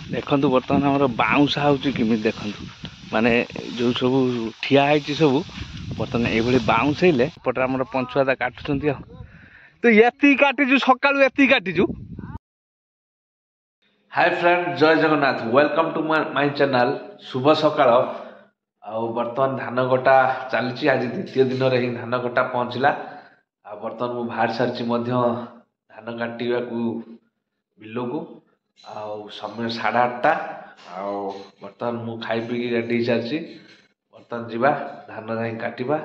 देखु बर्तमान आम बाउंसा होमी देखु माने जो सब ठिया है सब बर्तमान ये बाउंसैले पटे आम पंचुआदा काटुं तो ये काटिजु सका ये काटिजु। हाय फ्रेंड जय Jagannath welcome to my channel शुभ सकाळ। बर्तमान धान कटा चली आज द्वितीय दिन में ही धान कटा पहुँचला। बर्तमान मुझे बाहर सारी धान काटा बिल को समय 8:30 बर्तमान मु खाई पी रेडी सारी बर्तमान जीवा धान जा काटा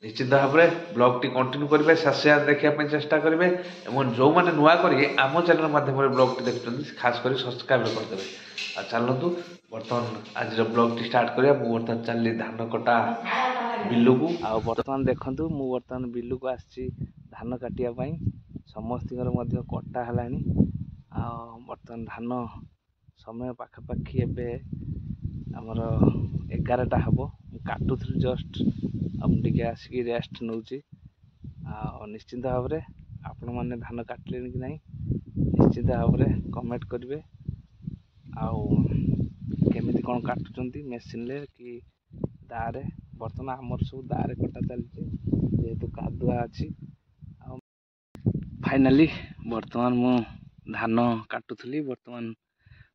निश्चित भाव में ब्लॉग टी कंटिन्यू करेंगे शेष देखापी चेष्टा करेंगे और जो मैंने नुआ करेंगे आम चैनल माध्यम ब्लॉग टी देखते खास कर सब्सक्राइब करदे। चलतु बर्तमान आज ब्लॉग टी स्टार्ट करिया। मु बर्तमान चलली धान कटा बिल को बर्तमान देखु मु बर्तमान बिल को आसी धान काटिया समस्त कटा है। बर्तमान धान समय पाखापाखि एमर 11टा हम काटुली जस्ट टे आसिक रेस्ट नौ निश्चिंत भाव में आपण मैंने धान काटिले कि नहीं निश्चित भाव में कमेंट करेंगे केमी कौन काटुंट मेसीन कि दारे। बर्तमान आमर सब दारे कटा चलती जेहेतु कादुआ अच्छी। फाइनाली बर्तमान मु धान काटुली बर्तमान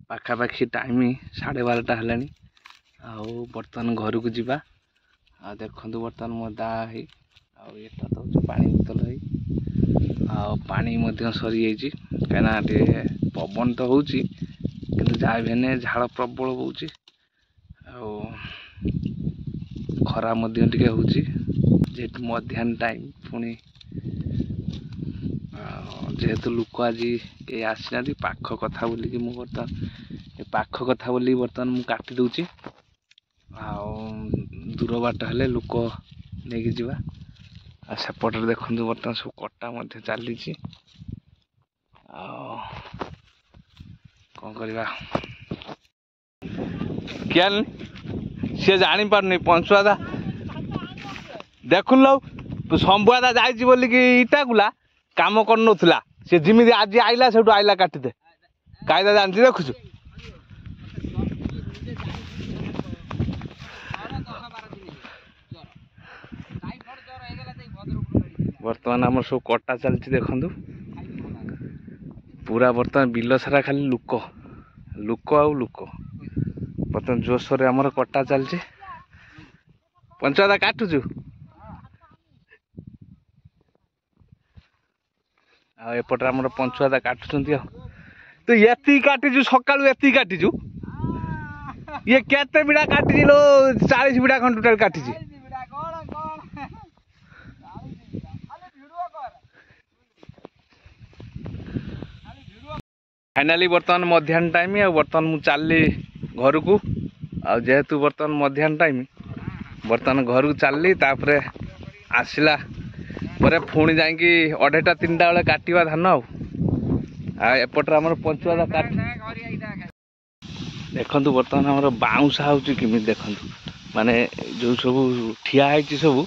पाखापाखि टाइम 12:30 है। बर्तमान घर को जीवा देखु बर्तमान मो दा है यहाँ तो हूँ पानी बोतल है पानी सरी कहीं पवन तो हूँ कि जहाँ भी झाड़ प्रबल हो खरा टे हूँ जेहेतु मध्याह्न टाइम पुणी जेहेतु लोक आज कई आसीना पाख कथा बोलिकी मु बर्तमान पाख कथा बोली बर्तमान मु काटी दूची दूर बाट हेले लोक नहीं जावा। सेपटे देखु बर्तमान सब कटा चली कौन करवा क्या सी जानी पारनी पंचुआदा देखुन लो शंभुआदा जाइए बोलिकी इटाकुला काम कर नोला सी जिमी आज आइला से आइला काटिदे कायदा जानती देखुचु। बर्तमान आम सब कटा चलती देखु पूरा बर्तमान बिल सारा खाली लुक लुक आउ लुक बर्तमान जोशोर आमर कटा चलती पंचुआदा काटुचु एपटे आम पंचुआदा काटुं तो ये काटिजु सका ये काटिजु ये केते बिड़ा काटी लो 40 बिड़ा खंड टोटाल काटी। फाइनाली बर्तमान मध्याह्न टाइम बर्तमान मु चलली घर को जेहेतु बर्तमान मध्याह्न टाइम बर्तमान घर को चलली तापर आसला पर पुणी जा 2:30-3टा बेले काटा धान एपटे आम पंचुआदा काट देखु बर्तमान आम बाउंसा होमी देखु माने जो सब ठिया है सब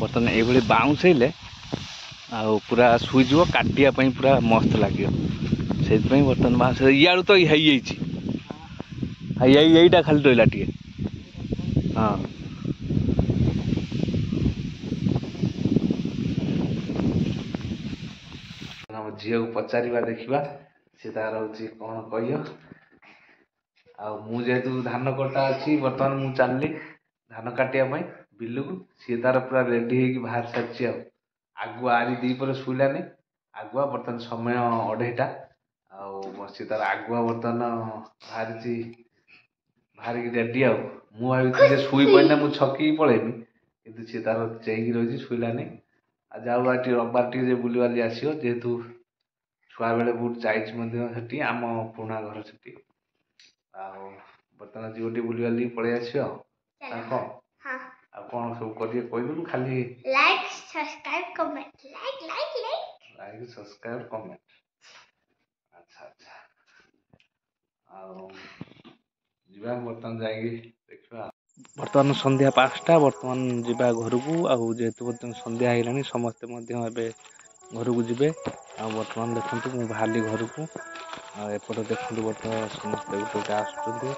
बर्तमान ये बाउंसैले पूरा शुईज काटापी पूरा मस्त लगे से बर्तमान बाउंस इू तो यहीटा खाली रहा टे हाँ झील को पचारा देखा सी तार हूँ कौन कह जेहेतु धान कटा अच्छी बर्तमान मु चलली धान काटापी बिल को सी तार पूरा रेडी हो बाहर सारी आगुआ आज दीपर शुलानी आगुआ बर्तमान समय 2:30 सी तार आगुआ बर्तमान बाहर रेडी भाई शुई पड़ना मुझे छकी पलैमी कि सी तार चेक रही शुलानी आज जाऊ रविवार टे बुलवाली आसो जेहेतु छुआ बेले बहुत जाइए आम पुराणा घर से बर्तमान जीवटी बुलवाली पलि आसो कौन सब कहीदेलु खाली like subscribe comment like subscribe comment. अच्छा अच्छा जीवा बर्तमान जाएगी देखा बर्तमान संध्या 5टा बर्तमान जीवा घर को जेहेतु बर्तमान संध्या होगा समस्ते घर को जी बर्तमान देखो मुझे बाहरी घर को ଆଉ ଏପଟେ ଦେଖନ୍ତୁ ବର୍ତ୍ତମାନ ସମସ୍ତେ ଗୋଟେ ଗୋଟେ ଆସୁଛନ୍ତି।